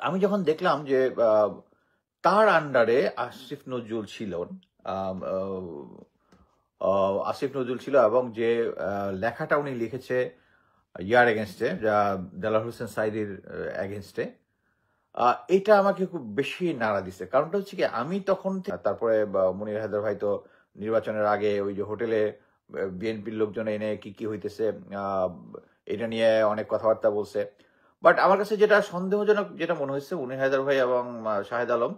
আমি যখন দেখলাম যে তার আন্ডারে আসিফ নজরুল ছিলেন, আসিফ নজরুল ছিল, এবং যে লেখাটা উনি লিখেছে ইয়ার এগেনস্টে, দেলাওয়ার হোসেন সাঈদীর এগেনস্টে, এটা আমাকে খুব বেশি নাড়া দিছে। কারণটা হচ্ছে কি, আমি তখন তারপরে মনির হায়দার ভাই তো নির্বাচনের আগে ওই যে হোটেলে বিএনপির লোকজন এনে কি কি হইতেছে এটা নিয়ে অনেক কথাবার্তা বলছে। বাট আমার কাছে যেটা সন্দেহজনক যেটা মনে হয়েছে, মনির হায়দার ভাই এবং শাহেদ আলম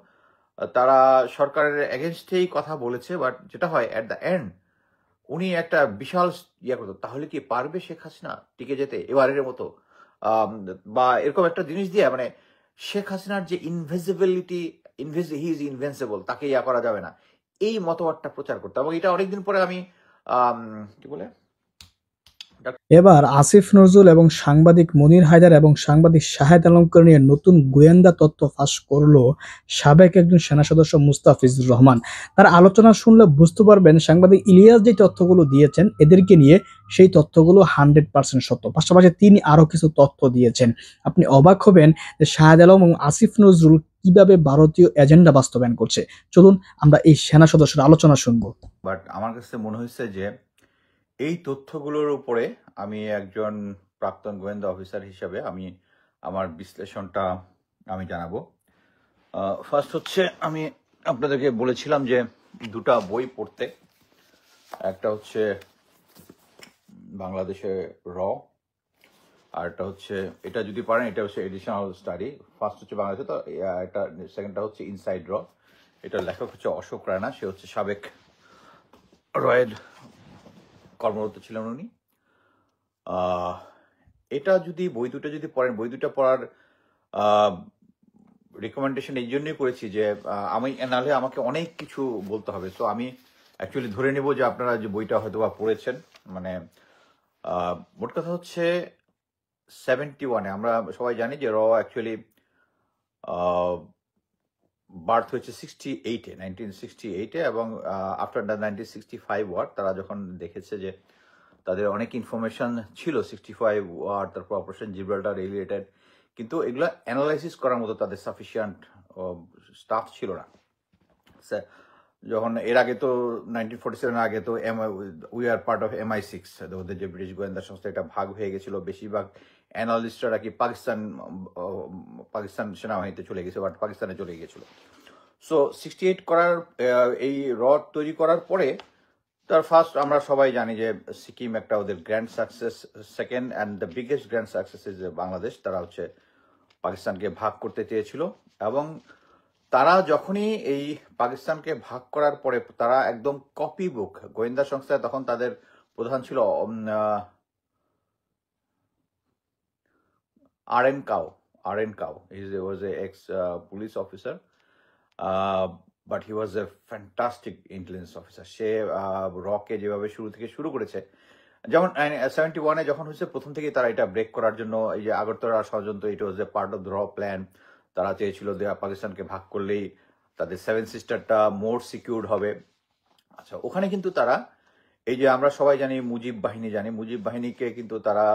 তারা সরকারের এগেনস্টেই কথা বলেছে, বাট যেটা হয় অ্যাট দ্য এন্ড উনি একটা বিশাল ইয়ে করতো, তাহলে কি পারবে শেখ হাসিনা টিকে যেতে এবারের মতো, বা এরকম একটা জিনিস দিয়ে, মানে শেখ হাসিনার যে ইনভিজিবিলিটি, হি ইজ ইনভেন্সিবল, তাকে ইয়া করা যাবে না, এই মতবাদটা প্রচার করতো। এবং এটা অনেকদিন পরে আমি কি বলে এবার আসিফ নজরুল এবং সাংবাদিক মনির হায়দার এবং সাংবাদিক শাহেদ আলমকে নিয়ে নতুন গোয়েন্দা তথ্য ফাঁস করলো সাবেক একজন সেনা সদস্য মুস্তাফিজুর রহমান। তার আলোচনা শুনলে বুঝতে পারবেন সাংবাদিক ইলিয়াস যে তথ্যগুলো দিয়েছেন এদেরকে নিয়ে সেই তথ্যগুলো 100% সত্য। পাশাপাশি তিনি আরো কিছু তথ্য দিয়েছেন। আপনি অবাক হবেন যে শাহেদ আলম এবং আসিফ নজরুল কিভাবে ভারতীয় এজেন্ডা বাস্তবায়ন করছে। চলুন আমরা এই সেনা সদস্যের আলোচনা শুনবো। বাট আমার কাছে মনে হয়েছে যে এই তথ্যগুলোর উপরে আমি একজন প্রাক্তন গোয়েন্দা অফিসার হিসাবে আমি আমার বিশ্লেষণটা আমি জানাবো। ফার্স্ট হচ্ছে, আমি আপনাদেরকে বলেছিলাম যে দুটা বই পড়তে, একটা হচ্ছে বাংলাদেশে র, আর একটা হচ্ছে, এটা যদি পারেন এটা হচ্ছে এডিশনাল স্টাডি। ফার্স্ট হচ্ছে বাংলাদেশে, তো এটা সেকেন্ডটা হচ্ছে ইনসাইড র। এটার লেখক হচ্ছে অশোক রায়না, সে হচ্ছে সাবেক রয়ের কর্মরত ছিলেন উনি। এটা যদি বই দুটো যদি পড়েন, বই দুটো পড়ার রিকমেন্ডেশন এই জন্যই করেছি যে আমি নাহলে আমাকে অনেক কিছু বলতে হবে। সো আমি অ্যাকচুয়ালি ধরে নেব যে আপনারা যে বইটা হয়তো বা পড়েছেন। মানে মোট কথা হচ্ছে 71-এ, আমরা সবাই জানি যে র অ্যাকচুয়ালি বার্থ হয়েছে 1968-এ, এবং আফটার দ্য 1965 ওয়ার তারা যখন দেখেছে যে তাদের অনেক ইনফরমেশন ছিল 65 ওয়ার, তারপর অপারেশন জিব্রাল্টার রিলেটেড, কিন্তু এগুলো অ্যানালাইসিস করার মতো তাদের সাফিসিয়েন্ট স্টাফ ছিল না। যখন এর আগে তো 1947 আগে তো we are part of MI6, ওদের যে ব্রিটিশ গোয়েন্দা সংস্থা, এটা ভাগ হয়ে গেছিল। বেশিরভাগ অ্যানালিস্টরা কি পাকিস্তান সেনাবাহিনীতে চলে গেছে, বাট পাকিস্তানে চলে গিয়েছিল। সো 68 করার এই র তৈরি করার পরে তার ফার্স্ট আমরা সবাই জানি যে সিকিম একটা ওদের grand success, second and the biggest grand success is Bangladesh. তারা হচ্ছে পাকিস্তানকে ভাগ করতে চেয়েছিল, এবং তারা যখনই এই পাকিস্তানকে ভাগ করার পরে তারা একদম কপি বুক, গোয়েন্দা সংস্থায় তখন তাদের প্রধান ছিল RN Cow. He was a ex police officer, but he was a fantastic intelligence officer. সে রকে যেভাবে শুরু করেছে, যেমন 71-এ যখন হচ্ছে, প্রথম থেকেই তারা এটা ব্রেক করার জন্য এই যে আগরতলা ষড়যন্ত্র, এটা ওয়াজ এ পার্ট অফ দ্য র প্ল্যান। তারা চেয়েছিল যে পাকিস্তানকে ভাগ করলেই তাদের 7 সিস্টারটা মোর সিকিউরড হবে। আচ্ছা, ওখানে কিন্তু তারা এই যে আমরা সবাই জানি মুজিব বাহিনীকে কিন্তু তারা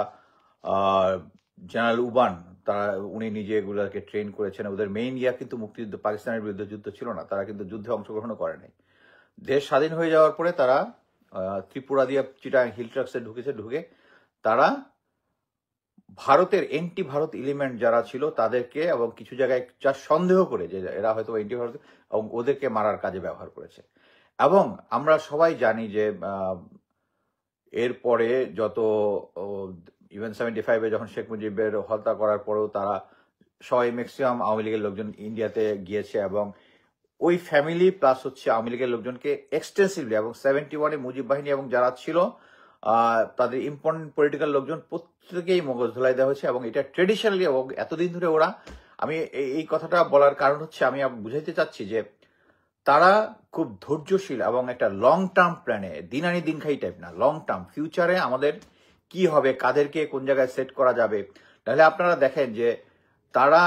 জেনারেল উবান, তারা উনি নিজে এগুলোকে ট্রেন করেছেন। ওদের মেইন ইয়া কিন্তু মুক্তিযুদ্ধ, পাকিস্তানের বিরুদ্ধে যুদ্ধ ছিল না, তারা কিন্তু যুদ্ধে অংশগ্রহণও করে নাই। দেশ স্বাধীন হয়ে যাওয়ার পরে তারা ত্রিপুরা দিয়ে চিটাগাং হিল ট্রাক্সে ঢুকে তারা ভারতের এন্টি ভারত এলিমেন্ট যারা ছিল তাদেরকে, এবং কিছু জায়গায় যা সন্দেহ করে যে এরা হয়তো এন্টি ভারত, এবং ওদেরকে মারার কাজে ব্যবহার করেছে। এবং আমরা সবাই জানি যে এরপরে যত ইভেন 75-এ যখন শেখ মুজিবের হত্যা করার পরেও তারা সবাই ম্যাক্সিমাম আওয়ামী লীগের লোকজন ইন্ডিয়াতে গিয়েছে, এবং ওই ফ্যামিলি প্লাস হচ্ছে আওয়ামী লীগের লোকজনকে এক্সটেন্সিভলি, এবং 71-এ মুজিব বাহিনী এবং যারা ছিল তাদের ইম্পর্টেন্ট পলিটিক্যাল লোকজন প্রত্যেকেই মগজ ধোলাই দেওয়া হয়েছে। এবং এটা ট্রেডিশনালি, এবং এতদিন ধরে ওরা, আমি এই কথাটা বলার কারণ হচ্ছে আমি বুঝাইতে চাচ্ছি যে তারা খুব ধৈর্যশীল এবং একটা লং টার্ম প্ল্যানে, দিন আনি দিন খাই টাইপ না, লং টার্ম ফিউচারে আমাদের কি হবে, কাদেরকে কোন জায়গায় সেট করা যাবে। তাহলে আপনারা দেখেন যে তারা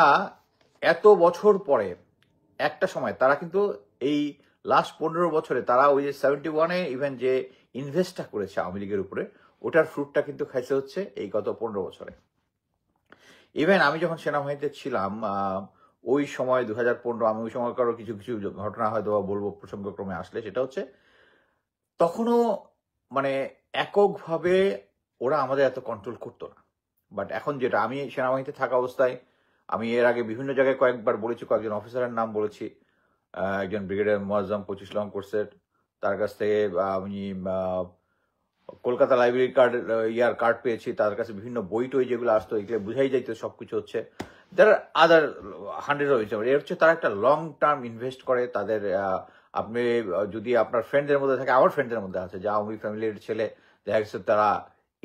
এত বছর পরে একটা সময় তারা কিন্তু এই লাস্ট 15 বছরে তারা ওই যে 71-এ ইভেন যে ইনভেস্টটা করেছে আওয়ামী লীগের উপরে, ওটার ফ্রুটটা কিন্তু খাইছে হচ্ছে এই গত 15 বছরে। ইভেন আমি যখন সেনাবাহিনীতে ছিলাম ওই সময় 2015, আমি ওই সময়কারও কিছু কিছু ঘটনা হয়তো বলবো প্রসঙ্গক্রমে আসলে, সেটা হচ্ছে তখনও মানে এককভাবে ওরা আমাদের এত কন্ট্রোল করতো না। বাট এখন যেটা, আমি সেনাবাহিনীতে থাকা অবস্থায় আমি এর আগে বিভিন্ন জায়গায় কয়েকবার বলেছি, কয়েকজন অফিসারের নাম বলেছি। একজন ব্রিগেডিয়ার মোয়াজ্জম 25 লং কোর্সের, তার কাছ থেকে আমি কলকাতা লাইব্রেরি কার্ড কার্ড পেয়েছি, তার কাছে বিভিন্ন বই টই যেগুলো আসতো, এগুলো বুঝাই যাইতো সবকিছু হচ্ছে। যারা আদার হান্ড্রেড অফ এর হচ্ছে তারা একটা লং টার্ম ইনভেস্ট করে তাদের। আপনি যদি আপনার ফ্রেন্ডদের মধ্যে থাকে, আমার ফ্রেন্ডদের মধ্যে আছে যে আওয়ামী ফ্যামিলির ছেলে, দেখা গেছে তারা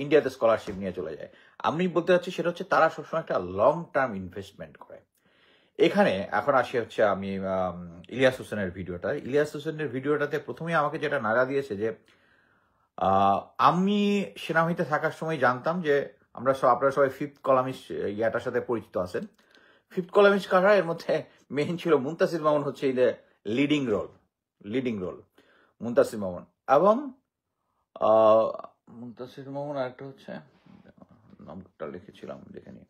ইন্ডিয়াতে স্কলারশিপ নিয়ে চলে যায়। আমি বলতে চাচ্ছি সেটা হচ্ছে তারা সবসময় একটা লং টার্ম ইনভেস্টমেন্ট করে। এখানে এখন আসি হচ্ছে আমি ইলিয়াস হোসেনের ভিডিওটা। ইলিয়াস হোসেনের ভিডিওটাতে প্রথমেই আমাকে যেটা নাড়া দিয়েছে যে আমি সেনাবাহিনীতে থাকার সময় জানতাম যে আপনারা সবাই ফিফথ কলামিস্ট ইয়াটার সাথে পরিচিত আছেন। ফিফথ কলামিস্ট কারা, এর মধ্যে মেইন ছিল মুনতাসির মামুন, হচ্ছে লিডিং রোল মুনতাসির মামুন এবং মুনতাসির মামুন, আরেকটা হচ্ছে নামটা লিখেছিলাম দেখে নি,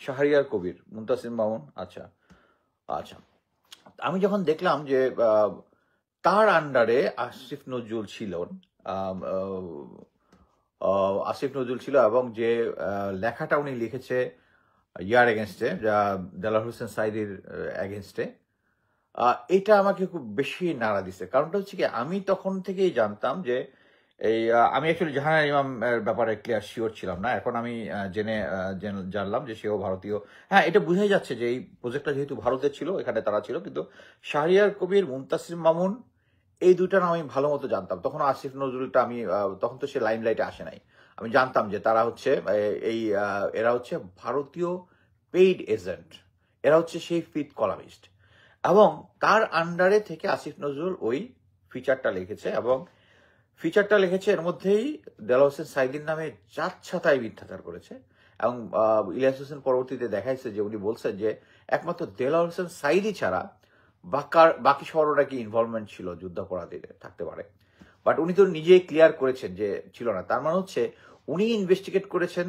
শাহরিয়ার কবির, মুনতাসির মামুন। আচ্ছা আচ্ছা, আমি যখন দেখলাম যে তার আন্ডারে আসিফ নজরুল ছিল, এবং যে লেখাটা উনি লিখেছে ইয়ার এগেনস্টে, যা দেলাওয়ার হোসেন সাঈদীর এগেনস্টে, এটা আমাকে খুব বেশি নাড়া দিছে। কারণটা হচ্ছে কি, আমি তখন থেকেই জানতাম যে আমি অ্যাকচুয়ালি জাহানারা ইমাম ব্যাপারে ক্লিয়ার শিওর ছিলাম না। এখন আমি জানলাম যে সেও ভারতীয়। হ্যাঁ, এটা বুঝাই যাচ্ছে যে এই প্রজেক্টটা যেহেতু ভারতের ছিল, এখানে তারা ছিল, কিন্তু শাহরিয়ার কবির, মুনতাসির মামুন, এই দুইটা নাম আমি ভালো মতো জানতাম। তখন আসিফ নজরুলটা আমি তখন তো সে লাইমলাইটে আসে নাই। আমি জানতাম যে তারা হচ্ছে এরা হচ্ছে ভারতীয় পেইড এজেন্ট, এরা হচ্ছে সেই ফিফথ কলামিস্ট। এবং তার আন্ডারে থেকে আসিফ নজরুল ওই ফিচারটা লিখেছে, এবং ফিচারটা লিখেছে এর মধ্যেই দেলাওয়ার হোসেন সাঈদীর নামে যাচ্ছাতাই মিথ্যাচার করেছে। এবং ইলিয়াস হোসেন পরবর্তীতে দেখাইছে যে উনি বলছেন যে একমাত্র দেলাওয়ার হোসেন সাঈদী ছাড়া বাকি সবার নাকি ইনভলভমেন্ট ছিল, যুদ্ধাপরাধীতে থাকতে পারে। বাট উনি তো নিজেই ক্লিয়ার করেছেন যে ছিল না। তার মানে হচ্ছে উনি ইনভেস্টিগেট করেছেন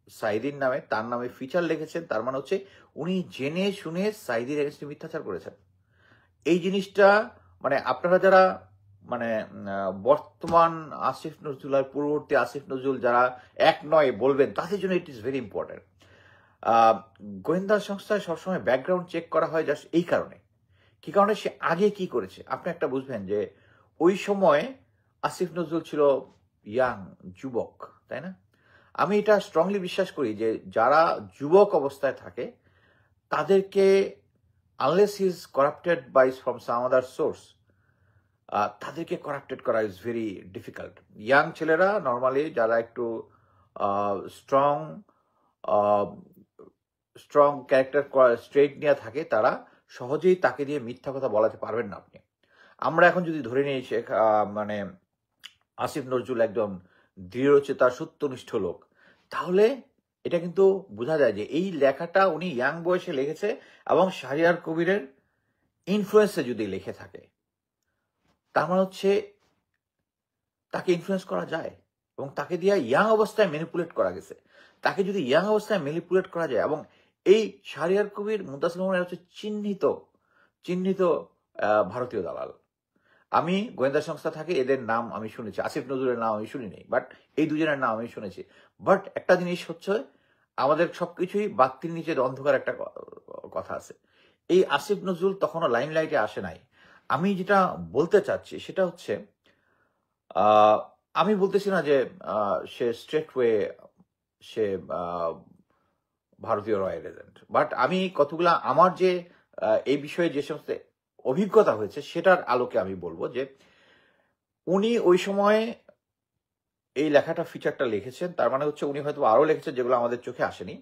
সাঈদীর নামে, তার নামে ফিচার লিখেছেন, তার মানে হচ্ছে উনি জেনে শুনে সাঈদীর এগেন্স্টে মিথ্যাচার করেছেন। এই জিনিসটা মানে আপনারা যারা মানে বর্তমান আসিফ নজরুল আর পূর্ববর্তী আসিফ নজরুল যারা এক নয় বলবেন, তাদের জন্য ইট ইজ ভেরি ইম্পর্টেন্ট। গোয়েন্দা সংস্থায় সবসময় ব্যাকগ্রাউন্ড চেক করা হয় জাস্ট এই কারণে, কি কারণে, সে আগে কি করেছে। আপনি একটা বুঝবেন যে ওই সময় আসিফ নজরুল ছিল ইয়াং, যুবক, তাই না? আমি এটা স্ট্রংলি বিশ্বাস করি যে যারা যুবক অবস্থায় থাকে তাদেরকে, unless he is corrupted by from some other source, তাদেরকে করাপ্টেড করা ইজ ভেরি ডিফিকাল্ট। ইয়াং ছেলেরা নর্মালি যারা একটু স্ট্রং ক্যারেক্টার স্ট্রেট নিয়ে থাকে, তারা সহজেই তাকে দিয়ে মিথ্যা কথা বলাতে পারবেন না আপনি। আমরা এখন যদি ধরে নিই মানে আসিফ নজরুল একদম দৃঢ়চেতা সত্যনিষ্ঠ লোক, তাহলে এটা কিন্তু বোঝা যায় যে এই লেখাটা উনি ইয়াং বয়সে লিখেছে, এবং শাহরিয়ার কবিরের ইনফ্লুয়েন্সে যদি লিখে থাকে, তার মানে হচ্ছে তাকে ইনফ্লুয়েন্স করা যায়, এবং তাকে দিয়ে ইয়াং অবস্থায় ম্যানিপুলেট করা গেছে। তাকে যদি ইয়াং অবস্থায় ম্যানিপুলেট করা যায়, এবং এই শাহরিয়ার কবির, মুনতাসির মামুন হচ্ছে চিহ্নিত ভারতীয় দালাল। আমি গোয়েন্দা সংস্থা থাকে, এদের নাম আমি শুনেছি, আসিফ নজরুলের নাম আমি শুনিনি, বাট এই দুজনের নাম আমি শুনেছি। বাট একটা জিনিস হচ্ছে, আমাদের সবকিছুই বাতির নিচে অন্ধকার একটা কথা আছে। এই আসিফ নজরুল তখনও লাইমলাইটে আসে নাই। আমি যেটা বলতে চাচ্ছি সেটা হচ্ছে, আমি বলতেছি না যে সে স্ট্রেট ওয়ে সে ভারতীয় রয়্যাল এজেন্ট, বাট আমি কতগুলা আমার যে এই বিষয়ে যে সমস্ত অভিজ্ঞতা হয়েছে সেটার আলোকে আমি বলবো যে উনি ওই সময় এই লেখাটা ফিচারটা লিখেছেন, তার মানে হচ্ছে উনি হয়তো আরো লিখেছেন যেগুলো আমাদের চোখে আসেনি।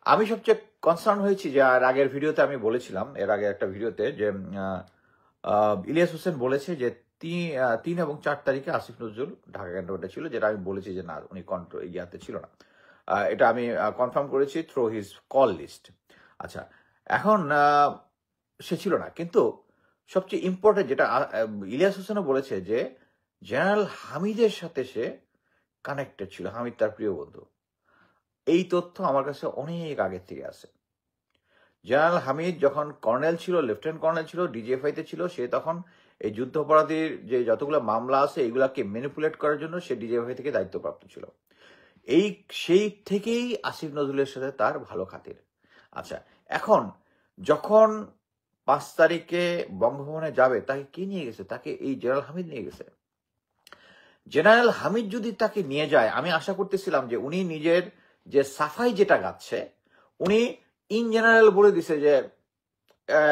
আমি সবচেয়ে কনসার্ন হয়েছি যে আর আগের ভিডিওতে আমি বলেছিলাম, এর আগে একটা ভিডিওতে, যে ইলিয়াস হোসেন বলেছে যে 3 এবং 4 তারিখে আসিফ নজরুল ঢাকা ক্যান্টনমেন্টে ছিল, যেটা আমি বলেছি যে না, উনি ইয়াতে ছিল না। এটা আমি কনফার্ম করেছি থ্রু হিজ কল লিস্ট। আচ্ছা, এখন সে ছিল না, কিন্তু সবচেয়ে ইম্পর্টেন্ট যেটা ইলিয়াস হোসেনও বলেছে যে জেনারেল হামিদের সাথে সে কানেক্টেড ছিল, হামিদ তার প্রিয় বন্ধু। এই তথ্য আমার কাছে অনেক আগের থেকে আছে। জেনারেল হামিদ যখন কর্নেল ছিল, লেফটেন্যান্ট কর্নেল ছিল, ডিজিএফআইতে ছিল, সে তখন এই যুদ্ধাপরাধীর যে যতগুলো মামলা আছে এগুলাকে ম্যানিপুলেট করার জন্য সে ডিজিএফআই থেকে দায়িত্বপ্রাপ্ত ছিল। সেই থেকেই আসিফ নজরুলের সাথে তার ভালো খাতির। আচ্ছা, এখন যখন 5 তারিখে বঙ্গভবনে যাবে, তাকে কি নিয়ে গেছে? তাকে এই জেনারেল হামিদ নিয়ে গেছে। জেনারেল হামিদ যদি তাকে নিয়ে যায়, আমি আশা করতেছিলাম যে উনি নিজের যে সাফাই যেটা গাচ্ছে, উনি ইন জেনারেল বলে দিছে যে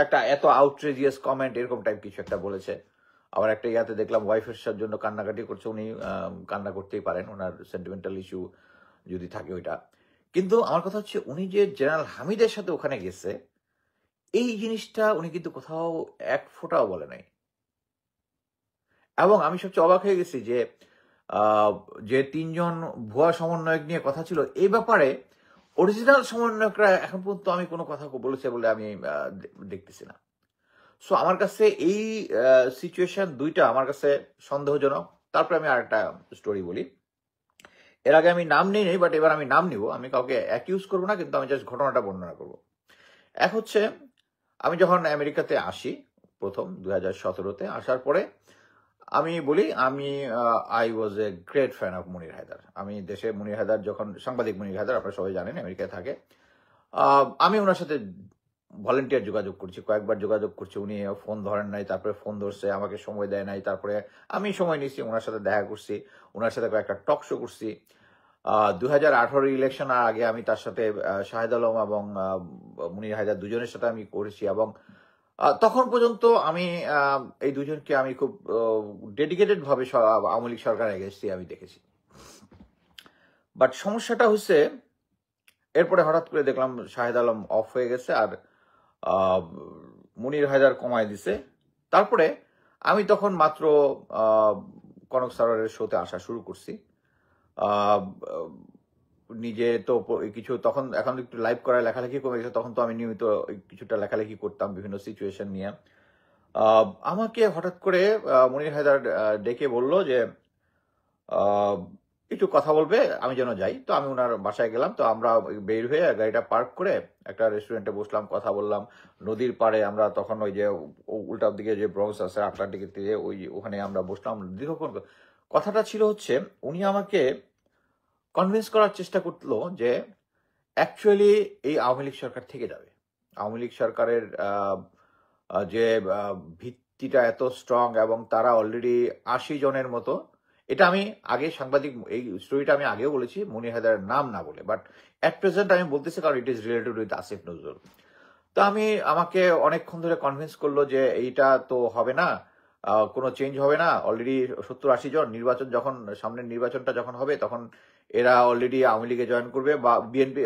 একটা এত আউটরেজিয়াস কমেন্ট এরকম টাইপ কিছু একটা বলেছে। আবার একটা ইয়াতে দেখলাম ওয়াইফের জন্য কান্নাকাটি করছে। উনি কান্না করতেই পারেন, ওনার সেন্টিমেন্টাল ইস্যু যদি থাকে ওইটা। কিন্তু আমার কথা হচ্ছে, উনি যে জেনারেল হামিদের সাথে ওখানে গেছে, এই জিনিসটা উনি কিন্তু কোথাও এক ফোঁটাও বলে নাই। এবং আমি সবচেয়ে অবাক হয়ে গেছি যে যে 3 জন ভুয়া সমন্বয়ক নিয়ে কথা ছিল, এই ব্যাপারে অরিজিনাল সমন্বয়করা এখন পর্যন্ত আমি কোনো কথা বলেছে বলে আমি দেখতেছি না। সো আমার কাছে এই সিচুয়েশন দুইটা আমার কাছে সন্দেহজনক। তারপরে আমি আরেকটা স্টোরি বলি। এর আগে আমি নাম নিই নাই, বাট এবার আমি নাম নিব। আমি কাউকে অ্যাকিউজ করবো না, কিন্তু আমি জাস্ট ঘটনাটা বর্ণনা করব। এক হচ্ছে, আমি যখন আমেরিকাতে আসি প্রথম 2017-তে, আসার পরে আমি বলি আমি I was a great fan of Munir Haider. আমি দেশে মুনির হায়দার যখন, সাংবাদিক মুনির হায়দার আপনারা সবাই জানেন আমেরিকায় থাকে, আমি ওনার সাথে ভলেন্টিয়ার যোগাযোগ করছি, কয়েকবার যোগাযোগ করছি, উনি ফোন ধরেন নাই, তারপরে ফোন ধরছে, আমাকে সময় দেয় নাই, তারপরে আমি সময় নিচ্ছি, ওনার সাথে দেখা করছি, ওনার সাথে কয়েকটা টক শো করছি। 2018 ইলেকশন আগে আমি তার সাথে শাহেদ আলম এবং মুনির হায়দার দুজনের সাথে আমি করেছি, এবং তখন পর্যন্ত আমি এই দুজনকে আমি খুব ডেডিকেটেড ভাবে আওয়ামী লীগ সরকার এগেছি আমি দেখেছি। বাট সমস্যাটা হচ্ছে, এরপরে হঠাৎ করে দেখলাম শাহেদ আলম অফ হয়ে গেছে আর মুনির হায়দার কমায় দিছে। তারপরে আমি তখন মাত্র কনক সারোয়ারের শোতে আসা শুরু করছি। নিজে তো কিছু তখন, এখন একটু লাইভ করার লেখালেখি কমে গেছে, তখন তো আমি নিয়মিত কিছুটা লেখালেখি করতাম বিভিন্ন সিচুয়েশন নিয়ে। আমাকে হঠাৎ করে মুনির হায়দার ডেকে বলল যে একটু কথা বলবে, আমি যেন যাই। তো আমি ওনার বাসায় গেলাম। তো আমরা বের হয়ে গাড়িটা পার্ক করে একটা রেস্টুরেন্টে বসলাম, কথা বললাম নদীর পাড়ে। আমরা তখন ওই যে উল্টার দিকে যে ব্রঙ্কস আছে আটলান্টিকের দিকে, ওখানে আমরা বসলাম দীর্ঘক্ষণ। কথাটা ছিল হচ্ছে, উনি আমাকে কনভিন্স করার চেষ্টা করলো যে অ্যাকচুয়ালি এই আওয়ামী লীগ সরকার থেকে যাবে। আওয়ামী লীগ সরকারের যে ভিত্তিটা এত স্ট্রং, এবং তারা অলরেডি 80 জনের মতো, এটা আমি আগে সাংবাদিক, এই স্টোরিটা আমি আগেও বলেছি মুনির হায়দারের নাম না বলে, বাট অ্যাট প্রেজেন্ট আমি বলতেছি কারণ it is related with Asif Nazrul. তো আমাকে অনেকক্ষণ ধরে কনভিন্স করলো যে এইটা তো হবে না, কোনো চেঞ্জ হবে না। অলরেডি 70-80 জন, নির্বাচন যখন, সামনের নির্বাচনটা যখন হবে, তখন এরা অলরেডি আওয়ামী লীগে জয়েন করবে, বা বিএনপি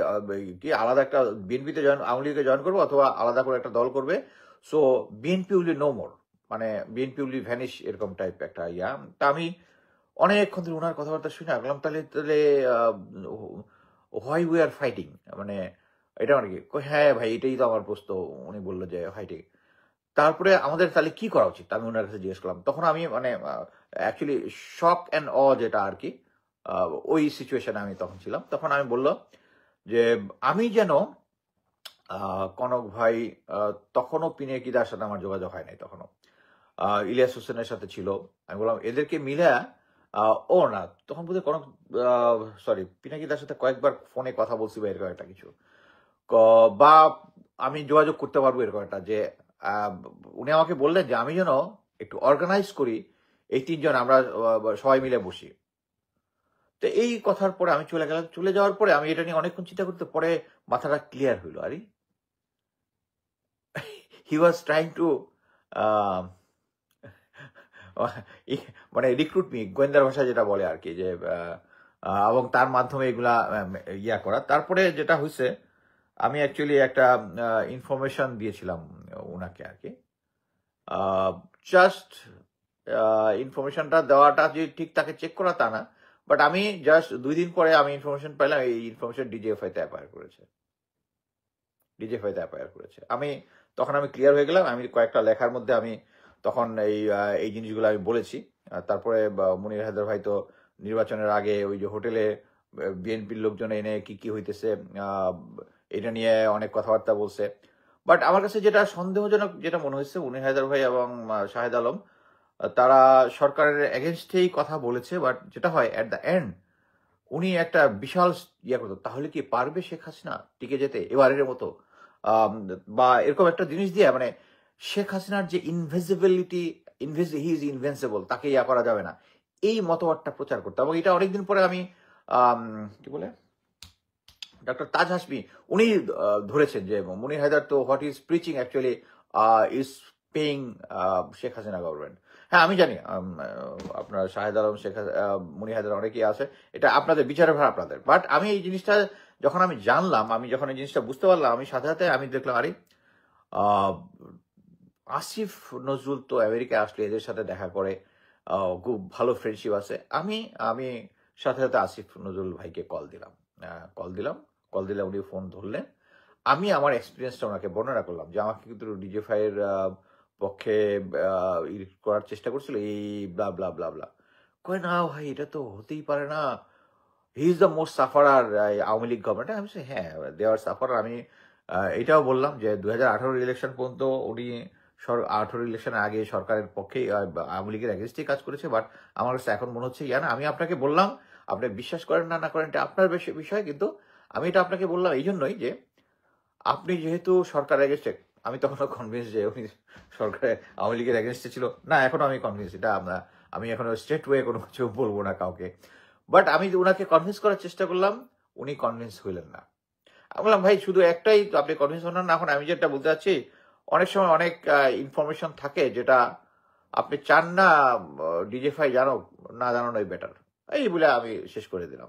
কি আলাদা একটা বিএনপিতে জয়েন, আওয়ামী লীগে জয়েন করবে, অথবা আলাদা করে একটা দল করবে। So BNP will be no more, মানে বিএনপি উইল বি ভ্যানিশ, এরকম টাইপ একটা ইয়া। তা আমি অনেকক্ষণ ধরে ওনার কথাবার্তা শুনে আসলাম, তাহলে হোয়াই উই আর ফাইটিং, মানে এটা মানে কি? হ্যাঁ ভাই, এটাই তো আমার প্রশ্ন। উনি বললো যে ফাইটিং। তারপরে আমাদের তাহলে কি করা উচিত, আমি ওনার কাছে জিজ্ঞেস করলাম। তখন আমি মানে অ্যাকচুয়ালি শক অ্যান্ড অ যেটা আর কি, ওই সিচুয়েশনে আমি তখন ছিলাম। তখন আমি বললাম যে আমি যেন কনক ভাই, তখনও পিনাকিদার সাথে আমার যোগাযোগ হয় নাই, তখনও ইলিয়াস হোসেনের সাথে ছিল। আমি বললাম এদেরকে মিলে ও না, তখন বোধহয় কনক, সরি, পিনাকিদার সাথে কয়েকবার ফোনে কথা বলছি বা এরকম একটা কিছু, বা আমি যোগাযোগ করতে পারবো এরকম একটা, যে উনি আমাকে বললেন যে আমি যেন একটু অর্গানাইজ করি, এই 3 জন আমরা সবাই মিলে বসি। তো এই কথার পরে আমি চলে গেলাম। চলে যাওয়ার পরে আমি এটা নিয়ে অনেকক্ষণ চিন্তা করতে, পরে মাথাটা ক্লিয়ার হইলো। আরে হি ওয়াজ ট্রাইং টু মানে রিক্রুট মি, গোয়েন্দার ভাষায় যেটা বলে আর কি, যে এবং তার মাধ্যমে এগুলা ইয়া করা। তারপরে যেটা হয়েছে, আমি অ্যাকচুয়ালি একটা ইনফরমেশন দিয়েছিলাম ওনাকে আর কি। জাস্ট ইনফরমেশনটা দেওয়াটা যে ঠিক তাকে চেক করা তা না, বাট আমি জাস্ট 2 দিন পরে আমি ইনফরমেশন পাইলাম এই ইনফরমেশন ডিজিএফআইতে অ্যাপায়ার করেছে। আমি তখন ক্লিয়ার হয়ে গেলাম। আমি কয়েকটা লেখার মধ্যে আমি তখন এই জিনিসগুলো আমি বলেছি। তারপরে মুনির হায়দার ভাই তো নির্বাচনের আগে ওই যে হোটেলে বিএনপির লোকজন এনে কি হইতেছে এটা নিয়ে অনেক কথাবার্তা বলছে। বাট আমার কাছে যেটা সন্দেহজনক যেটা মনে হয়েছে, মুনির হায়দার ভাই এবং শাহেদ আলম তারা সরকারের এগেনস্টেই কথা বলেছে, বাট যেটা হয় অ্যাট দ্য এন্ড উনি একটা বিশাল ইয়ে করতো, তাহলে কি পারবে শেখ হাসিনা টিকে যেতে এবারের মতো? বা এরকম একটা জিনিস দিয়ে মানে শেখ হাসিনার যে ইনভিজিবিলিটি, হি ইজ ইনভেন্সিবল, তাকে ইয়া করা যাবে না, এই মতবাদটা প্রচার করতো। এবং এটা অনেকদিন পরে আমি কি বলে ডক্টর তাজ হাসমি উনি ধরেছেন যে মুনির হায়দার তো what is preaching actually is paying Sheikh Hasina government. হ্যাঁ আমি জানি আপনার শাহেদ আলম, মুনির হায়দার অনেকেই আছে, এটা আপনাদের বিচারের ভার আপনাদের। বাট আমি এই জিনিসটা যখন আমি জানলাম, আমি যখন এই জিনিসটা বুঝতে পারলাম, আমি সাথে সাথে আমি দেখলাম আরে আসিফ নজরুল তো আমেরিকায় আসলে এদের সাথে দেখা করে, খুব ভালো ফ্রেন্ডশিপ আছে। আমি আমি সাথে সাথে আসিফ নজরুল ভাইকে কল দিলে উনি ফোন ধরলেন। আমি আমার এক্সপিরিয়েন্সটা ওনাকে বর্ণনা করলাম যে আমাকে কিন্তু ডিজিএফআই এর পক্ষে করার চেষ্টা করছিল, এই ব্লা ব্লা ব্লা ব্লা। কয় না ভাই, এটা তো হতেই পারে না, he is the most sufferer Awami League government. আমি হ্যাঁ দে আর সাফারার। আমি এটাও বললাম যে 2018 ইলেকশন পর্যন্ত উনি 18 ইলেকশনের আগে সরকারের পক্ষে আওয়ামী লীগের এগেনস্টে কাজ করেছে। বাট আমার কাছে এখন মনে হচ্ছে না, আমি আপনাকে বললাম, আপনি বিশ্বাস করেন না করেন এটা আপনার বিষয়, কিন্তু আমি এটা আপনাকে বললাম এই জন্যই যে আপনি যেহেতু সরকারের এগেনস্টে, আমি তখনও কনভিন্স যে উনি সরকারের আওয়ামী লীগের এগেনস্টে ছিল না, এখনো আমি কনভিন্স, এটা আমি এখনো স্ট্রেট ওয়ে কোনো কিছু বলবো না কাউকে। বাট আমি ওনাকে কনভিন্স করার চেষ্টা করলাম, উনি কনভিন্স হইলেন না। আমি বললাম ভাই শুধু একটাই তো, আপনি কনভিন্স হন না। এখন আমি যেটা বলতে চাচ্ছি, অনেক সময় অনেক ইনফরমেশন থাকে যেটা আপনি চান না ডিজিএফআই জানো, না জানানোই বেটার, এই বলে আমি শেষ করে দিলাম।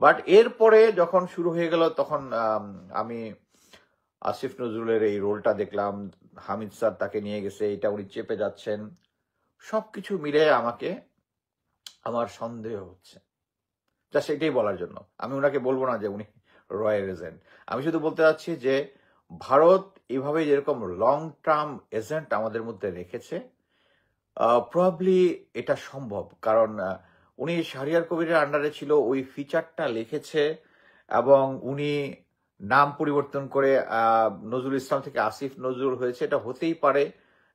বাট এরপরে যখন শুরু হয়ে গেল, তখন আমি আসিফ নজরুলের এই রোলটা দেখলাম, হামিদ স্যার তাকে নিয়ে গেছে, এটা উনি চেপে যাচ্ছেন, সবকিছু মিলে আমাকে আমার সন্দেহ হচ্ছে। যা সেটাই বলার জন্য আমি ওনাকে বলবো না যে উনি রয়্যাল এজেন্ট। আমি শুধু বলতে চাচ্ছি যে ভারত এভাবে যেরকম লং টার্ম এজেন্ট আমাদের মধ্যে রেখেছে, প্রবাবলি এটা সম্ভব, কারণ উনি শাহরিয়ার কবিরের আন্ডারে ছিল, ওই ফিচারটা লিখেছে, এবং উনি নাম পরিবর্তন করে নজরুল ইসলাম থেকে আসিফ নজরুল হয়েছে, এটা হতেই পারে,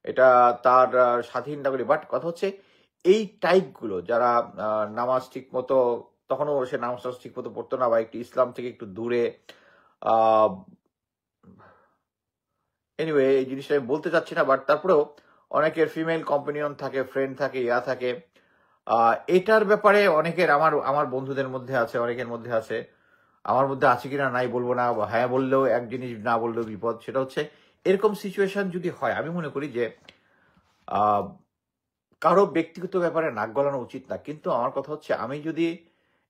এটা তার স্বাধীন নাগরিক। বাট কথা হচ্ছে এই টাইপগুলো যারা নামাজ ঠিক মতো, তখনও সে নামাজ ঠিক মতো পড়তো না, বা একটু ইসলাম থেকে একটু দূরে, এনিওয়ে এই জিনিসটা আমি বলতে চাচ্ছি না, বাট তারপরেও অনেকের ফিমেল কম্পানিয়ন থাকে, ফ্রেন্ড থাকে, ইয়া থাকে, এটার ব্যাপারে অনেকের আমার বন্ধুদের মধ্যে আছে, অনেকের মধ্যে আছে, আমার মধ্যে আছে কিনা নাই বলবো না, হ্যাঁ বললেও এক জিনিস, না বললেও বিপদ। সেটা হচ্ছে এরকম সিচুয়েশন যদি হয়, আমি মনে করি যে কারো ব্যক্তিগত ব্যাপারে নাক গলানো উচিত না, কিন্তু আমার কথা হচ্ছে আমি যদি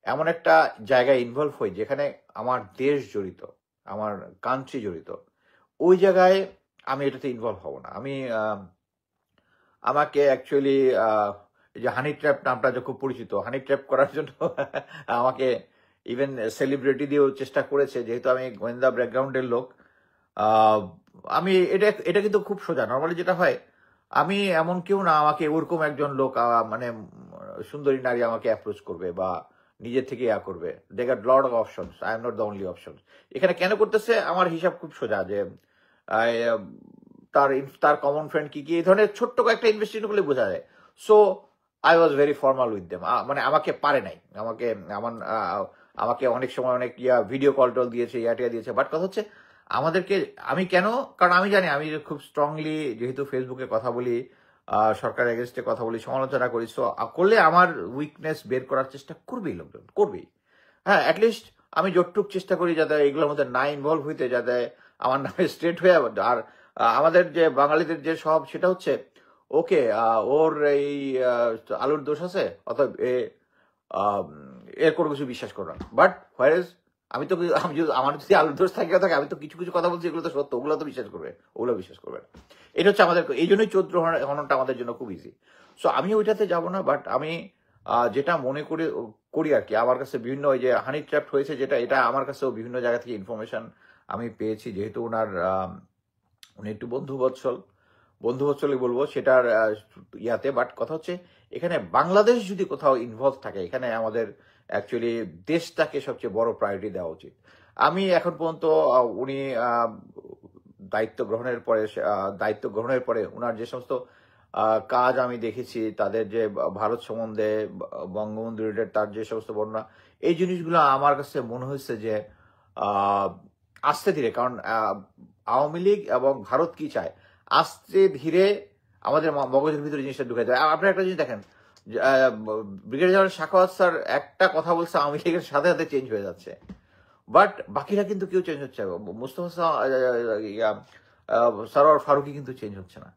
এমন একটা জায়গায় ইনভলভ হই যেখানে আমার দেশ জড়িত, আমার কান্ট্রি জড়িত, ওই জায়গায় আমি এটাতে ইনভলভ হব না। আমাকে অ্যাকচুয়ালি যে হানি ট্র্যাপ নামটা যে খুব পরিচিত, হানি ট্র্যাপ করার জন্য আমাকে ইভেন সেলিব্রিটি দিয়েও চেষ্টা করেছে, যেহেতু আমি গোয়েন্দা ব্যাকগ্রাউন্ডের লোক। আমি এটা কিন্তু খুব সোজা, নর্মালি যেটা হয়, আমি এমন কেউ না আমাকে ওরকম একজন লোক মানে সুন্দরী নারী আমাকে অ্যাপ্রোচ করবে বা নিজের থেকে ইয়া করবে। They got lot of options, I am not the only option. এখানে কেন করতেছে, আমার হিসাব খুব সোজা, যে তার কমন ফ্রেন্ড কি কি, এই ধরনের ছোট্ট কয়েকটা ইনভেস্টিগেশন করলে বোঝা যায়। So I was very formal with them, মানে আমাকে পারে নাই, আমাকে অনেক সময় অনেক ভিডিও কল টল দিয়েছে, ইয়াটিয়া দিয়েছে। বাট কথা হচ্ছে আমাদেরকে, আমি কেন, কারণ আমি জানি আমি খুব স্ট্রংলি যেহেতু ফেসবুকে কথা বলি, সরকার এগেনস্টে কথা বলি, সমালোচনা করি, সো করলে আমার উইকনেস বের করার চেষ্টা করবেই লোকজন, করবেই। হ্যাঁ অ্যাটলিস্ট আমি যতটুক চেষ্টা করি যাতে এগুলোর মধ্যে না ইনভলভ হইতে, যাতে আমার নামে স্ট্রেট হয়ে। আর আমাদের যে বাঙালিদের যে সব, সেটা হচ্ছে ওকে ওর এই আলুর দোষ আছে, অতএব এর কোনো কিছু বিশ্বাস করো না। বাট হোয়ারেজ আমি যদি আমার যদি আলুর দোষ থাকে, আমি তো কিছু কিছু কথা বলছি, এগুলো তো সত্য, ওগুলো তো বিশ্বাস করবে, ওগুলো বিশ্বাস করবে না। এটা হচ্ছে আমাদের, এই জন্যই চৌদ্র হননটা আমাদের জন্য খুব ইজি। সো আমি ওইটাতে যাব না। বাট আমি যেটা মনে করি আর কি, আমার কাছে বিভিন্ন ওই যে হানি ট্র্যাপ হয়েছে, যেটা এটা আমার কাছেও বিভিন্ন জায়গা থেকে ইনফরমেশন আমি পেয়েছি, যেহেতু উনি একটু বন্ধুবৎসলই বলবো সেটার ইয়াতে। বাট কথা হচ্ছে এখানে বাংলাদেশ যদি কোথাও ইনভলভ থাকে, এখানে আমাদের অ্যাকচুয়ালি দেশটাকে সবচেয়ে বড় প্রায়োরিটি দেওয়া উচিত। আমি এখন পর্যন্ত উনি দায়িত্ব গ্রহণের পরে ওনার যে সমস্ত কাজ আমি দেখেছি, তাদের যে ভারত সম্বন্ধে বঙ্গবন্ধু রিলেটেড তার যে সমস্ত বর্ণনা, এই জিনিসগুলো আমার কাছে মনে হয়েছে যে আহ, আস্তে ধীরে, কারণ আওয়ামী লীগ এবং ভারত কি চায়, আস্তে ধীরে আমাদের মগজের ভিতরে জিনিসটা ঢুকে যায়। আপনারা একটা জিনিস দেখেন, ব্রিগেডিয়ার জেনারেল সাখাওয়াত স্যার একটা কথা বলছে, আওয়ামী লীগের সাথে সাথে চেঞ্জ হয়ে যাচ্ছে, বাট বাকিরা কিন্তু কেউ চেঞ্জ হচ্ছে না। মুস্তফা সরোয়ার ফারুকি কিন্তু চেঞ্জ হচ্ছে না।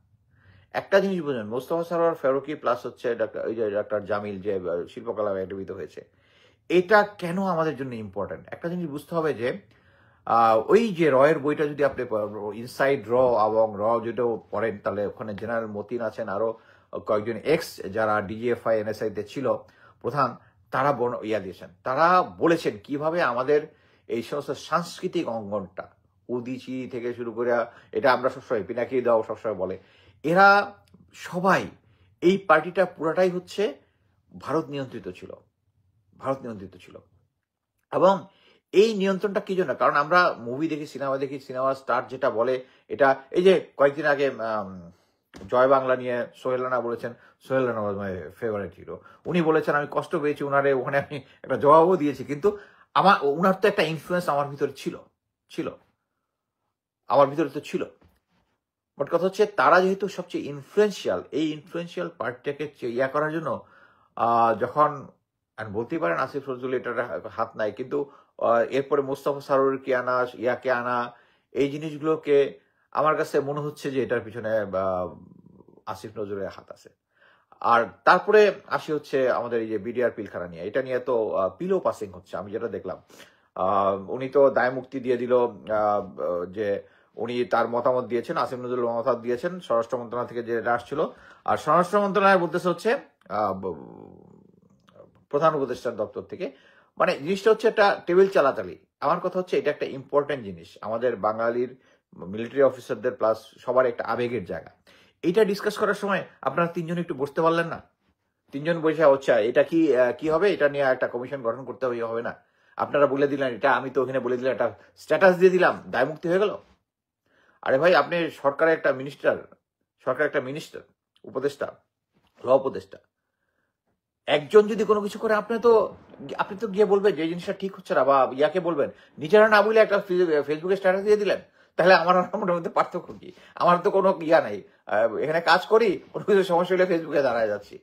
একটা জিনিস বুঝলেন, মোস্তফা সরোয়ার ফারুকি প্লাস হচ্ছে ডাক্তার জামিল যে শিল্পকলা একাডেমিতে হয়েছে, এটা কেন আমাদের জন্য ইম্পর্টেন্ট, একটা জিনিস বুঝতে হবে যে ওই যে রয়ের বইটা যদি আপনি ইনসাইড র এবং র যেটাও পড়েন, তাহলে ওখানে জেনারেল মতিন আছেন, আরো কয়েকজন এক্স যারা ডিজিএফআই এনএসআই তে ছিল প্রধান, তারা দিয়েছেন, তারা বলেছেন কিভাবে আমাদের এই সমস্ত সাংস্কৃতিক অঙ্গনটা উদিচি থেকে শুরু করে, এটা আমরা সবসময় পিনাকি দাও সবসময় বলে, এরা সবাই এই পার্টিটা পুরাটাই হচ্ছে ভারত নিয়ন্ত্রিত ছিল। এবং এই নিয়ন্ত্রণটা কি জন্য, কারণ আমরা মুভি দেখি, সিনেমা স্টার যেটা বলে, এটা এই যে কয়েকদিন আগে জয় বাংলা নিয়ে সোহেল রানা বলেছেন, সোহেল রানা ওয়াজ মাই ফেভারিট হিরো, উনি বলেছেন আমি কষ্ট পেয়েছি ওনারে, ওখানে আমি একটা জবাবও দিয়েছি, কিন্তু উনার তো একটা ইনফ্লুয়েন্স আমার ভিতরে ছিল আমার ভিতরে তো ছিল। বাট কথা হচ্ছে, তারা যেহেতু সবচেয়ে ইনফ্লুয়েন্সিয়াল, এই ইনফ্লুয়েন্সিয়াল পার্টিটাকে ইয়া করার জন্য যখন বলতেই পারেন আসিফ নজরুল এটার হাত নাই, কিন্তু এরপরে মোস্তফা সরোয়ারকে আনা, ইয়াকে আনা, এই জিনিসগুলোকে আমার কাছে মনে হচ্ছে যে এটার পিছনে আসিফ নজরুলের হাত আছে। আর তারপরে আসি হচ্ছে আমাদের এই যে বিডিআর পিলখানা নিয়ে, এটা নিয়ে তো পিলো পাসিং হচ্ছে, আমি যেটা দেখলাম। উনি তো দায় মুক্তি দিয়ে দিল, যে উনি তার মতামত দিয়েছেন, আসিফ নজরুল মতামত দিয়েছেন স্বরাষ্ট্র মন্ত্রণালয় থেকে যেটা আসছিল, আর স্বরাষ্ট্র মন্ত্রণালয় বলতেছে হচ্ছে প্রধান উপদেষ্টার দপ্তর থেকে, মানে জিনিসটা হচ্ছে একটা টেবিল চালাচালি। আমার কথা হচ্ছে এটা একটা ইম্পর্টেন্ট জিনিস, আমাদের বাঙালির মিলিটারি অফিসারদের প্লাস সবার একটা আবেগের জায়গা। এটা ডিসকাস করার সময় আপনারা তিনজন একটু বসতে পারলেন না? তিনজন বসে হচ্ছে এটা কি হবে, এটা নিয়ে একটা কমিশন গঠন করতে হবে না? আপনারা বলে দিলেন, এটা আমি তো ওখানে বলে দিলাম, একটা স্ট্যাটাস দিয়ে দিলাম, দায় মুক্তি হয়ে গেল। আরে ভাই, আপনি সরকারের একটা মিনিস্টার, উপদেষ্টা, ল উপদেষ্টা, একজন যদি কোনো কিছু করে আপনি তো গিয়ে বলবেন যে এই জিনিসটা ঠিক হচ্ছে না, বা ইয়াকে বলবেন, নিজেরা না বলে একটা ফেসবুকে স্ট্যাটাস দিয়ে দিলেন, তাহলে আমার মধ্যে পার্থক্য কি? আমার তো কোনো ইয়া নাই, এখানে কাজ করি, কোনো কিছু সমস্যা হলে ফেসবুকে দাঁড়ায় যাচ্ছি।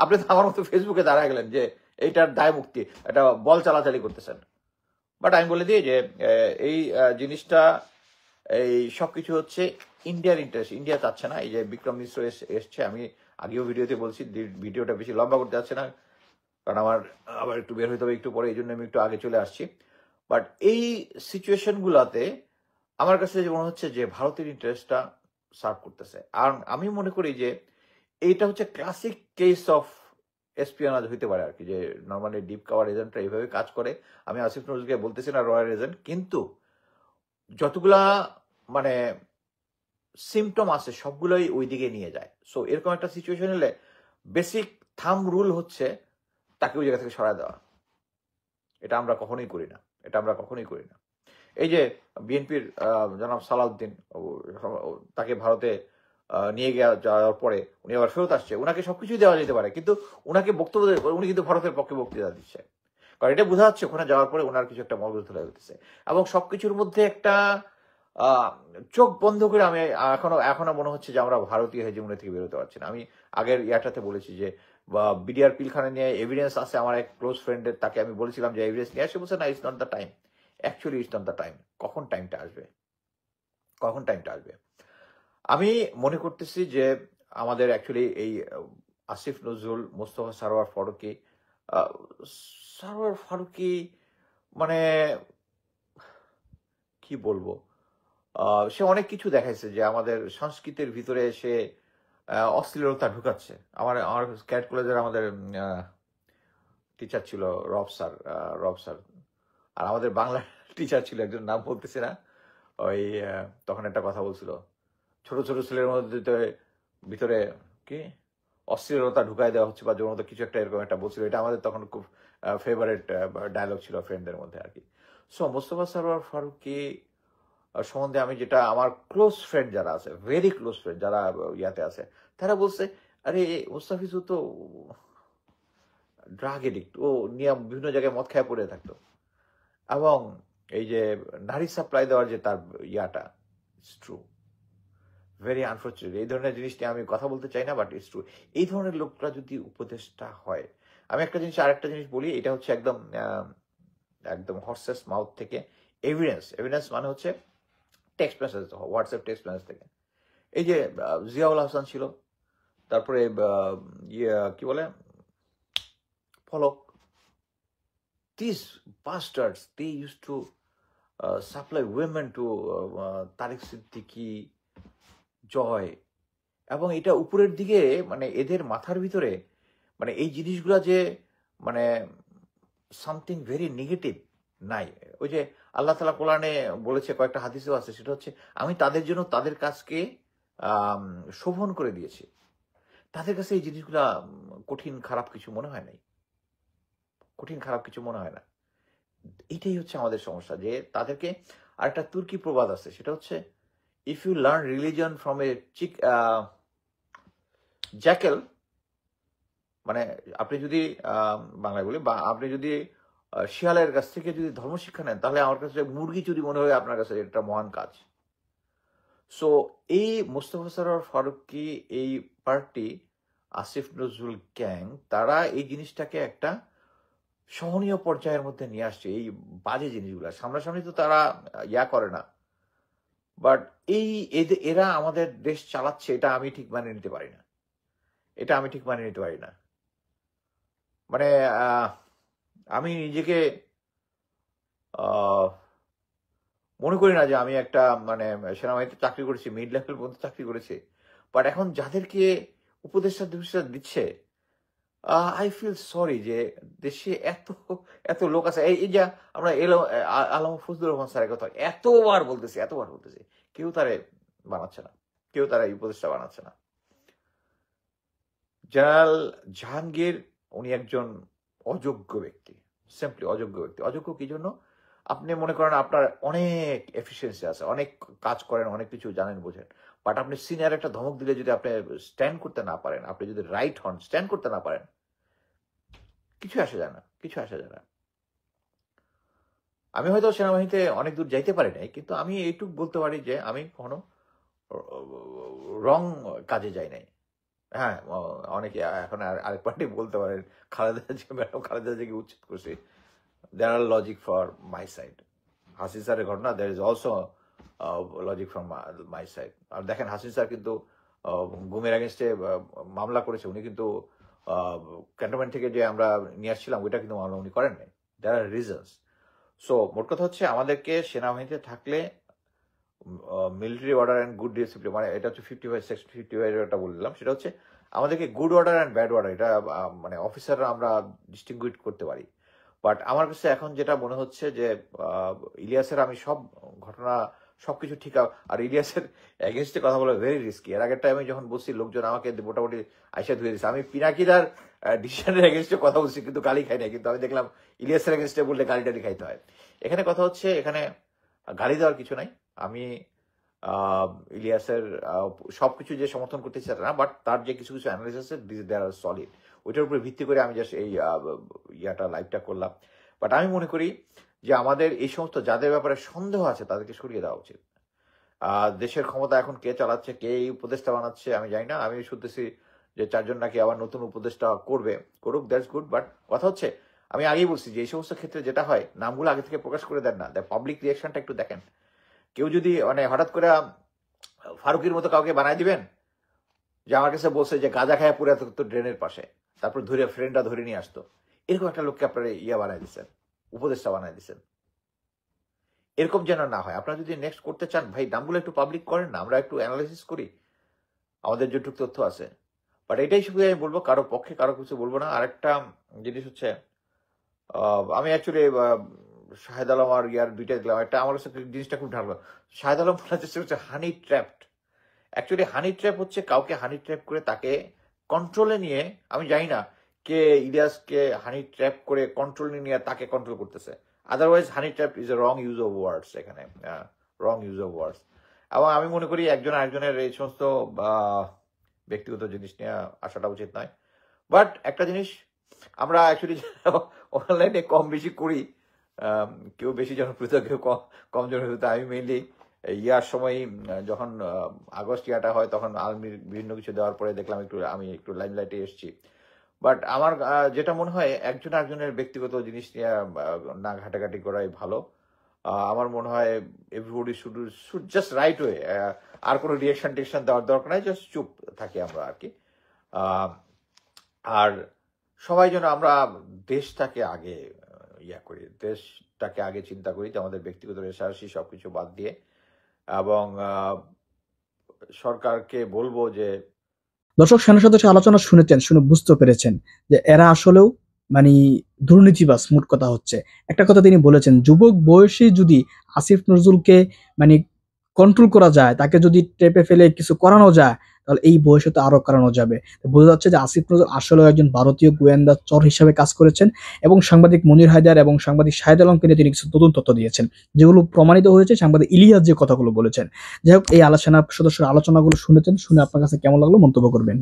আপনি তো আমার মতো ফেসবুকে দাঁড়ায় গেলেন যে এইটার দায় মুক্তি, এটা বল চালাচালি করতেছেন। বাট আমি বলে দিই যে এই জিনিসটা, এই সবকিছু হচ্ছে ইন্ডিয়ার ইন্টারেস্ট। ইন্ডিয়া চাচ্ছে না। এই যে বিক্রম মিশ্র এসছে, আমি আগেও ভিডিওতে বলছি, ভিডিওটা বেশি লম্বা করতে যাচ্ছে না, কারণ আমার আবার একটু বের হইতে হবে একটু পরে, এই জন্য আমি একটু আগে চলে আসছি। বাট এই সিচুয়েশন গুলাতে আমার কাছে যে মনে হচ্ছে যে ভারতের ইন্টারেস্টটা সার্ভ করতেছে। আর আমি মনে করি যে এইটা হচ্ছে ক্লাসিক কেস অফ এসপিওনাজ হইতে পারে আর কি, যে নর্মালি ডিপ কাভার এজেন্টরা এইভাবে কাজ করে। আমি আসিফ নজরুলকে বলতেছি না রয়্যাল এজেন্ট, কিন্তু যতগুলা মানে সিমটম আছে সবগুলোই ওই দিকে নিয়ে যায়। সো এরকম একটা সিচুয়েশন হলে বেসিক থাম রুল হচ্ছে তাকে ওই জায়গা থেকে সরায় দেওয়া। এটা আমরা কখনোই করি না। এই যে বিএনপির জনাব সালাউদ্দিন, তাকে ভারতে নিয়ে যাওয়ার পরে উনি আবার ফেরত আসছে, ওনাকে সবকিছুই দেওয়া যেতে পারে, কিন্তু ওনাকে বক্তব্য উনি কিন্তু ভারতের পক্ষে বক্তৃতা দিচ্ছে, কারণ এটা বোঝা যাচ্ছে ওখানে যাওয়ার পরে ওনার কিছু একটা মগজ ধরে হতেছে। এবং সবকিছুর মধ্যে একটা চোখ বন্ধ করে আমি এখনো মনে হচ্ছে যে আমরা ভারতীয় হেজিমনি থেকে বেরোতে পারছি না। আমি আগের ইয়াটাতে বলেছি যে বিডিআর পিলখানা নিয়ে এভিডেন্স আছে আমার এক ক্লোজ ফ্রেন্ডের, তাকে আমি বলেছিলাম যে এভিডেন্স নিয়ে আসে, বলছে না, it's not the time. Actually it's not the time. কখন টাইমটা আসবে? আমি মনে করতেছি যে আমাদের অ্যাকচুয়ালি এই আসিফ নজরুল, মোস্তফা সরোয়ার ফারুকি মানে কি বলবো, সে অনেক কিছু দেখাইছে যে আমাদের সংস্কৃতির ভিতরে সে অশ্লীলতা ঢুকাচ্ছে। আমার ক্যাট কলেজের আমাদের টিচার ছিল রব স্যার, আর আমাদের বাংলা টিচার ছিল একজন, নাম বলতেছি না, ওই তখন একটা কথা বলছিল, ছোট ছোট ছেলের মধ্যে ভিতরে কি অশ্লীলতা ঢুকাই দেওয়া হচ্ছে বা জোর মতো কিছু একটা, এরকম একটা বলছিল। এটা আমাদের তখন খুব ফেভারিট ডায়লগ ছিল ফ্রেন্ডদের মধ্যে আর কি। সো মোস্তফা সরোয়ার ফারুকি সম্বন্ধে আমি যেটা আমার ক্লোজ ফ্রেন্ড যারা আছে, ভেরি ক্লোজ ফ্রেন্ড যারা ইয়াতে আছে, তারা বলছে আরে মুস্তাফিজও তো ড্রাগ এডিক্ট, ও নিয়ে বিভিন্ন জায়গায় মদ খায় পড়ে থাকতো। এবং এই যে নারী সাপ্লাই দেওয়ার যে তার ইয়াটা, ইটস ট্রু, ভেরি আনফর্চুনেট। এই ধরনের জিনিস নিয়ে আমি কথা বলতে চাই না, বাট ইটস ট্রু। এই ধরনের লোকরা যদি উপদেষ্টা হয়, আমি একটা জিনিস আরেকটা জিনিস বলি, এটা হচ্ছে একদম একদম হর্সেস মাউথ থেকে এভিডেন্স। এভিডেন্স মানে হচ্ছে text message, WhatsApp text message থেকে। এই যে জিয়াউল হাসান ছিল, তারপরে কি বলে ফলক, these bastards, they used to supply women to তারিক সিদ্দিকী, জয়, এবং এটা উপরের দিকে মানে এদের মাথার ভিতরে মানে এই জিনিসগুলা যে মানে সামথিং ভেরি নেগেটিভ নাই। ওই যে আল্লাহ তাআলা কোরআনে বলেছে, কয়েকটা হাদিসেও আছে, সেটা হচ্ছে আমি তাদের জন্য তাদের কাজকে শোভন করে দিয়েছি। তাদের কাছে এই জিনিসগুলা কঠিন খারাপ কিছু মনে হয় নাই, কঠিন খারাপ কিছু মনে হয় না। এটাই হচ্ছে আমাদের সমস্যা, যে তাদেরকে। আরেকটা তুর্কি প্রবাদ আছে, সেটা হচ্ছে if you learn religion from a jackal, মানে আপনি যদি বাংলায় বলি, বা আপনি যদি শিয়ালের কাছ থেকে যদি ধর্মশিক্ষা নেন, তাহলে আমার কাছে মুরগি চুরি মনে হয় আপনার কাছে এটা মহান কাজ। সো এই মোস্তফা সরোয়ার ফারুকী, এই পার্টি, আসিফ নজরুল গ্যাং, তারা এই জিনিসটাকে একটা সহনীয় পর্যায়ের মধ্যে নিয়ে আসছে। এই বাজে জিনিসগুলো সামনাসামনি তো তারা ইয়া করে না, বাট এই এরা আমাদের দেশ চালাচ্ছে, এটা আমি ঠিক মানে নিতে পারি না, এটা আমি ঠিক মানে নিতে পারি না। মানে আমি নিজেকে মনে করি না যে আমি একটা মানে সেনাবাহিনীতে চাকরি করেছি, মিড লেভেল পর্যন্ত চাকরি করেছি, বাট এখন যাদেরকে উপদেষ্টা দিচ্ছে, আই ফিল সরি যে দেশে এত এত লোক আছে। এই যে আমরা আলম ফজলুর রহমান স্যারের কথা এতবার বলতেছি, কেউ তারে বানাচ্ছে না, কেউ তারা এই উপদেষ্টা বানাচ্ছে না। জেনারেল জাহাঙ্গীর, উনি একজন অযোগ্য ব্যক্তি, সিম্পলি অযোগ্য ব্যক্তি। অযোগ্য কি জন্য? আপনি মনে করেন আপনার অনেক এফিসিয়েন্সি আছে, অনেক কাজ করেন, অনেক কিছু জানেন বোঝেন, বাট আপনি সিনিয়র একটা ধমক দিলে যদি আপনি স্ট্যান্ড করতে না পারেন, আপনি যদি রাইট হন, স্ট্যান্ড করতে না পারেন, কিছু আসে যায় না, কিছু আসে যায় না। আমি হয়তো সেনাবাহিনীতে অনেক দূর যাইতে পারি নাই, কিন্তু আমি এইটুকু বলতে পারি যে আমি কখনো রং কাজে যাই নাই। হ্যাঁ, অনেকে এখন আরেক পার্টি বলতে পারেন খালেদা জিয়াকে উচ্ছেদ করছে, there are logic for my side. Hasin স্যারের ঘটনা, there is also logic from my side. আর দেখেন হাসিন স্যার কিন্তু গুমের এগেনস্টে মামলা করেছে, উনি কিন্তু ক্যান্টনমেন্ট থেকে যে আমরা নিয়ে আসছিলাম ওইটা কিন্তু মামলা উনি করেন নাই। there are reasons. সো মোট কথা হচ্ছে আমাদেরকে সেনাবাহিনীতে থাকলে military order and good discipline, মানে এটা হচ্ছে 55 সেকশন 55 যেটা বললাম, সেটা হচ্ছে আমাদেরকে good order and bad order, এটা মানে অফিসাররা আমরা ডিস্টিংগুইশ করতে পারি। বাট আমার কাছে এখন যেটা মনে হচ্ছে যে ইলিয়াসের, আমি সব ঘটনা সবকিছু ঠিক, আর ইলিয়াসের এগেনস্টে কথা বলা ভেরি রিস্কি। এর আগের টাইমে যখন বলছি, লোকজন আমাকে মোটামুটি আইসা ধুয়ে দিচ্ছে। আমি পিনাকিদার ডিসিশনের এগেনস্টে কথা বলছি, কিন্তু গালি খাই নাই, কিন্তু আমি দেখলাম ইলিয়াসের এগেনস্টে বললে গালিটালি খাইতে হয়। এখানে কথা হচ্ছে, এখানে গালি দেওয়ার কিছু নাই। আমি ইলিয়াসের সবকিছু যে সমর্থন করতে চাই না, বাট তার যে কিছু কিছু অ্যানালিসিস আছে, দে আর সলিড, ওইটার উপরে ভিত্তি করে আমি জাস্ট এই লাইভটা করলাম। বাট আমি মনে করি যে আমাদের এই সমস্ত যাদের ব্যাপারে সন্দেহ আছে তাদেরকে সরিয়ে দেওয়া উচিত। দেশের ক্ষমতা এখন কে চালাচ্ছে, কে এই উপদেষ্টা বানাচ্ছে আমি জানি না। আমি শুনতেছি যে 4 জন নাকি আবার নতুন উপদেষ্টা করুক, দ্যাটস গুড। বাট কথা হচ্ছে, আমি আগেই বলছি যে এই সমস্ত ক্ষেত্রে যেটা হয়, নামগুলো আগে থেকে প্রকাশ করে দেন না, পাবলিক রিয়াকশনটা একটু দেখেন। কেউ যদি মানে হঠাৎ করে ফারুকের মতো কাউকে বানাই দিবেন, যে আমার কাছে বলছে যে গাঁজা খায় পুরো তো ড্রেনের পাশে, তারপর ধরে ফ্রেন্ডরা ধরে নিয়ে আসতো, এরকম একটা লোককে আপনারা বানাই দিচ্ছেন, উপদেষ্টা বানাই দিচ্ছেন। এরকম যেন না হয়। আপনারা যদি নেক্সট করতে চান, ভাই নামগুলো একটু পাবলিক করেন না, আমরা একটু অ্যানালাইসিস করি, আমাদের যেটুকু তথ্য আছে। বাট এটাই শুধু আমি বলবো, কারো পক্ষে কারো কিছু বলবো না। আরেকটা জিনিস হচ্ছে, আমি অ্যাকচুয়ালি শাহেদ আলম আর দুইটা দেখলাম, একটা আমার কাছে জিনিসটা খুব ঢাকলো। শাহেদ আলম বলার চেষ্টা করছে হানি ট্র্যাপড। অ্যাকচুয়ালি হানি ট্র্যাপ হচ্ছে কাউকে হানি ট্র্যাপ করে তাকে কন্ট্রোলে নিয়ে, আমি জানি না কে ইলিয়াসকে হানি ট্র্যাপ করে কন্ট্রোলে নিয়ে তাকে কন্ট্রোল করতেছে। Otherwise honey trap is a wrong use of words, এখানে রং ইউজ অফ ওয়ার্ডস। এবং আমি মনে করি একজন আরেকজনের এই সমস্ত ব্যক্তিগত জিনিস নিয়ে আসাটা উচিত নয়। বাট একটা জিনিস আমরা অ্যাকচুয়ালি অনলাইনে কম বেশি করি, কেউ বেশি জনপ্রিয়তা, কেউ কম জনপ্রিয়তা। আমি মেইনলি ইয়ার সময় যখন আগস্ট ইয়াটা হয় তখন আর্মির বিভিন্ন কিছু দেওয়ার পরে দেখলাম আমি একটু লাইমলাইটে এসেছি। বাট আমার যেটা মনে হয় একজন আরেকজনের ব্যক্তিগত জিনিস নিয়ে না ঘাটাঘাটি করাই ভালো। আমার মনে হয় everybody should just right way, আর কোনো রিয়াকশন টিকশন দেওয়ার দরকার নাই, জাস্ট চুপ থাকি আমরা আর কি। আর সবাই যেন আমরা দেশটাকে আগে করি, দেশটাকে আগে চিন্তা করি, যে আমাদের ব্যক্তিগত রেশারেশি সবকিছু বাদ দিয়ে। এবং সরকারকে বলবো যে দর্শক, সেনা সদস্য আলোচনা শুনেছেন, শুনে বুঝতে পেরেছেন যে এরা আসলেও মানে দুর্নীতিবাজ। মোট কথা হচ্ছে, একটা কথা তিনি বলেছেন, যুবক বয়সে যদি আসিফ নজরুলকে মানে কন্ট্রোল করা যায়, তাকে যদি টেপে ফেলে কিছু করানো যায়, তাহলে এই বয়সে তো আরো করানো যাবে। বোঝা যাচ্ছে যে আসিফ নজরুল আসলে একজন ভারতীয় গোয়েন্দা চর হিসাবে কাজ করেছেন এবং সাংবাদিক মনির হায়দার এবং সাংবাদিক শাহেদ আলমকে নিয়ে তিনি কিছু নতুন তথ্য দিয়েছেন, যেগুলো প্রমাণিত হয়েছে সাংবাদিক ইলিয়াস যে কথাগুলো বলেছেন। যাই হোক, এই সেনা সদস্যের আলোচনাগুলো শুনেছেন, শুনে আপনার কাছে কেমন লাগলো মন্তব্য করবেন।